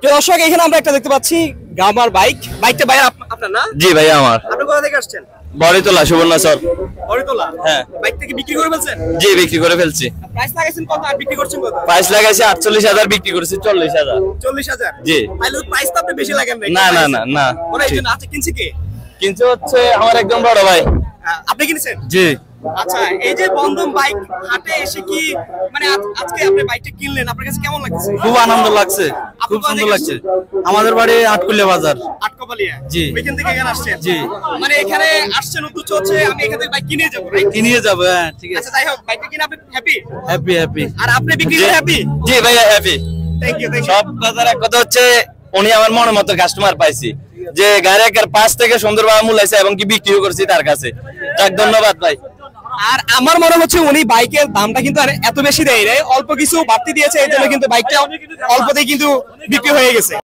দর্শক এখানে আমরা একটা দেখতে পাচ্ছি গ্রামার বাইক। বাইকটা ভাই আপনার না? জি ভাই আমার। আপনি কোথা থেকে আসছেন? বড়িতলা সুবর্ণ স্যার। বড়িতলা? হ্যাঁ। বাইকটা কি বিক্রি করে ফেলছেন? জি বিক্রি করে ফেলছি। প্রাইস লাগাইছেন কত আর বিক্রি করছেন কত? প্রাইস লাগাইছি 48,000, বিক্রি করেছি 40,000। 40,000? জি। তাহলে প্রাইস তো আপনি বেশি লাগান নাই। না না না না। ওরা এই জন্য আচ্ছা কিনছে কে? কিন্তু হচ্ছে আমার একদম বড় ভাই। আপনি কিনেছেন? জি। আচ্ছা এই যে বন্ধন বাইক হাটে এসে কি মানে আজকে আপনি বাইকটা কিনলেন, আপনার কাছে কেমন লাগছে? খুব আনন্দ লাগছে, খুব সুন্দর লাগছে। আমাদের বাড়ি আটকুলিয়া বাজার। আটকপালিয়া? জি। ওইখান থেকে এখানে আসছেন? জি। মানে এখানে আসছেন উদ্দেশ্য হচ্ছে আমি এখান থেকে বাইক কিনে যাবো। কিনিয়ে যাবো। হ্যাঁ ঠিক আছে। আচ্ছা যাই হোক, বাইকটা কিনে আপনি হ্যাপি? Happy happy. আর আপনি বিক্রি করে হ্যাপি? জি ভাইয়া হ্যাপি। Thank you. সব কথার এক কথা হচ্ছে উনি আমার মনের মতো কাস্টমার পাইছি, যে গাড়ি একার পাশ থেকে সুন্দরভাবে মূলাইছে এবং কি বিক্রিও করছি তার কাছে। যাক ধন্যবাদ ভাই। আর আমার মনে হচ্ছে উনি বাইকের দামটা কিন্তু আর এত বেশি দেয় নাই, অল্প কিছু বাড়তি দিয়েছে, এই জন্য কিন্তু বাইকটা অল্পতেই কিন্তু বিক্রি হয়ে গেছে।